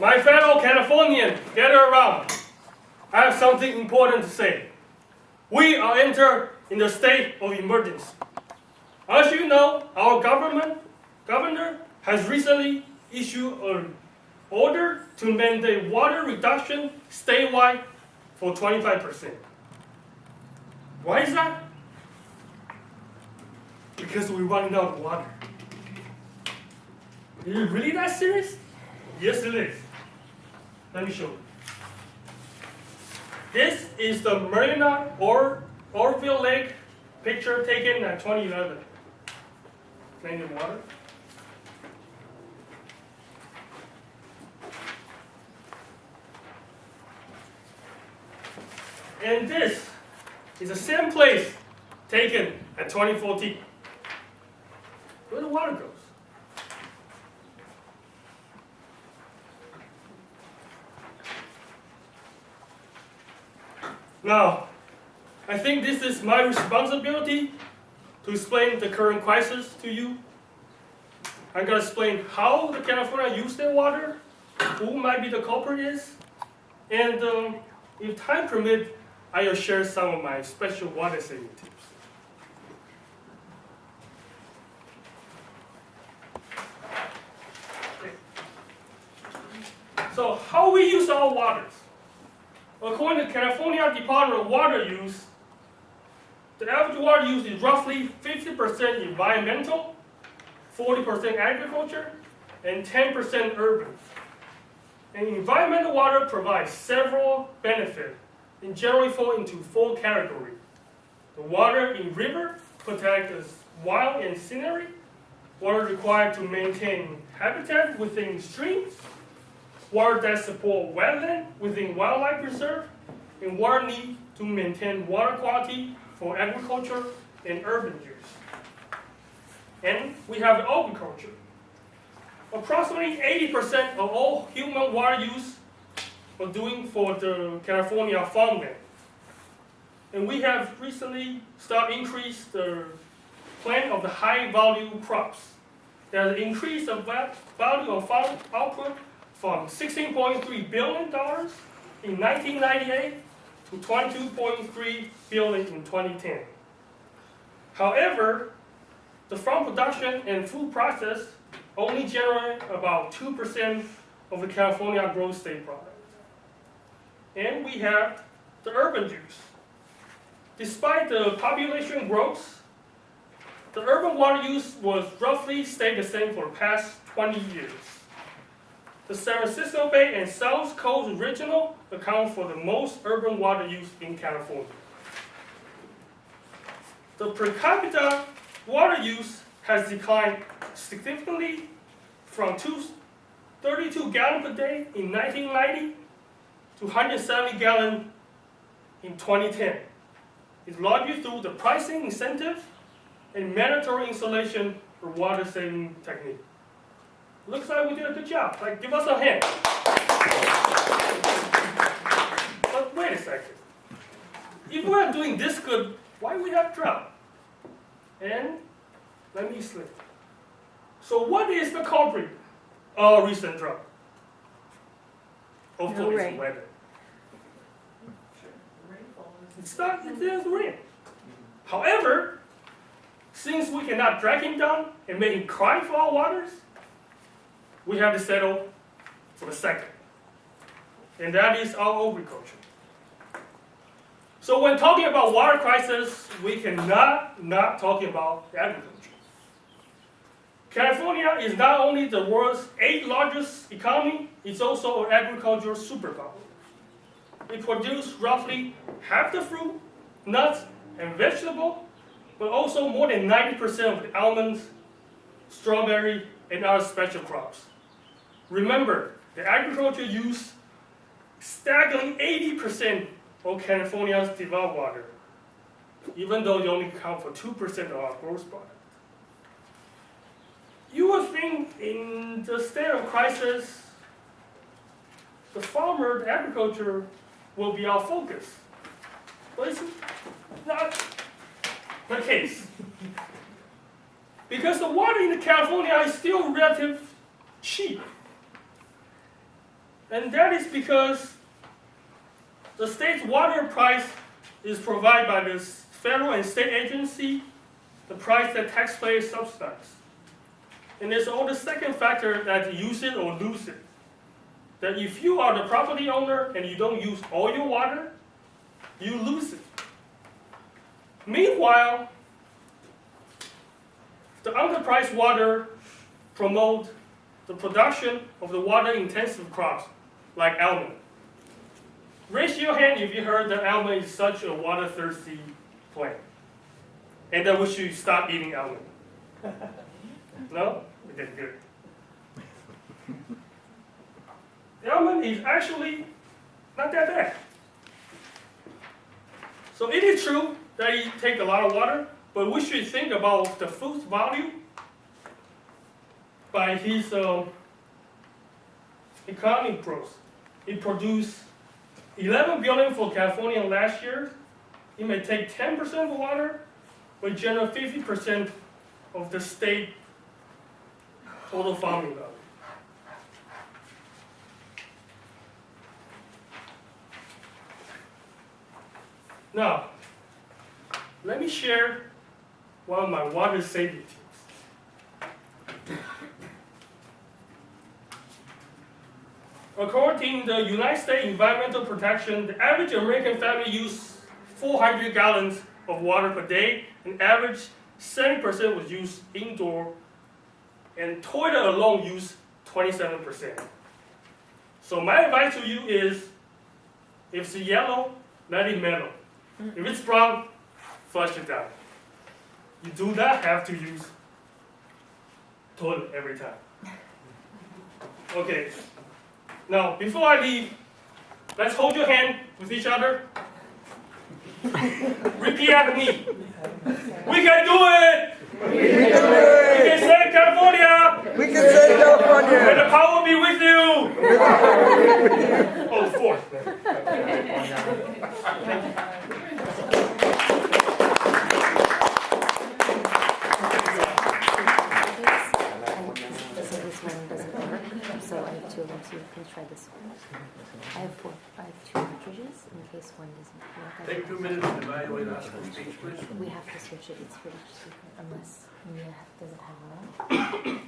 My fellow Californians, gather around. I have something important to say. We are entered in the state of emergency. As you know, our governor has recently issued an order to mandate water reduction statewide for 25%. Why is that? Because we're running out of water. Is it really that serious? Yes, it is. Let me show you. This is the Marina Orville Lake picture taken in 2011. Plenty of water. And this is the same place taken at 2014. Where the water goes. Now, I think this is my responsibility to explain the current crisis to you. I'm going to explain how the California use their water, who might be the culprit is, and if time permits, I will share some of my special water saving tips. Okay. So how we use our waters? According to California Department of Water Use, the average water use is roughly 50% environmental, 40% agriculture, and 10% urban. And environmental water provides several benefits and generally fall into 4 categories. The water in river protects the wild and scenery, water required to maintain habitat within streams, water that support wetland within wildlife reserve, and water need to maintain water quality for agriculture and urban use. And we have agriculture. Approximately 80% of all human water use are doing for the California farmland. And we have recently started increase the plant of the high value crops. That increased the value of farm output from $16.3 billion in 1998 to $22.3 billion in 2010. However, the farm production and food process only generate about 2% of the California gross state product. And we have the urban use. Despite the population growth, the urban water use was roughly stayed the same for the past 20 years. The San Francisco Bay and South Coast Regional account for the most urban water use in California. The per capita water use has declined significantly from 32 gallons per day in 1990 to 170 gallons in 2010. It's largely through the pricing incentive and mandatory installation for water saving technique. Looks like we did a good job. Like, give us a hand. But wait a second. If we are doing this good, why do we have drought? And let me explain. So what is the culprit of recent drought? Of course, it's weather. It's rain. However, since we cannot drag him down and make him cry for our waters, we have to settle for the second. And that is our agriculture. So when talking about water crisis, we cannot not talk about agriculture. California is not only the world's 8th largest economy, it's also an agricultural superpower. It produces roughly half the fruit, nuts, and vegetable, but also more than 90% of the almonds, strawberry, and other special crops. Remember, the agriculture use staggering 80% of California's developed water, even though they only account for 2% of our gross product. You would think in the state of crisis, the farmer, the agriculture, will be our focus. But it's not the case. Because the water in California is still relatively cheap. And that is because the state's water price is provided by the federal and state agency, the price that taxpayers subsidize. And there's all the second factor that you use it or lose it. That if you are the property owner and you don't use all your water, you lose it. Meanwhile, the underpriced water promotes the production of the water-intensive crops, like almond. Raise your hand if you heard that almond is such a water-thirsty plant, and that we should stop eating almond. No? Okay, good. The almond is actually not that bad. So it is true that it takes a lot of water, but we should think about the food value by his economic growth. It produced 11 billion for California last year. It may take 10% of the water, but generate 50% of the state total farming value. Now, let me share one of my water saving tips. According to the United States Environmental Protection, the average American family uses 400 gallons of water per day, and average 70% was used indoor, and toilet alone used 27%. So my advice to you is, if it's yellow, let it mellow. If it's brown, flush it down. You do not have to use toilet every time. Okay. Now, before I leave, let's hold your hand with each other. Repeat after me. We can do it! We can save California! We can save California! May the power be with you! Oh, the fourth. This one doesn't work, so I have two of them, so you can try this one. I have two cartridges in case one doesn't work. Take 2 minutes to evaluate our speech, please. We have to switch it, it's for each speaker, unless Mia doesn't have one.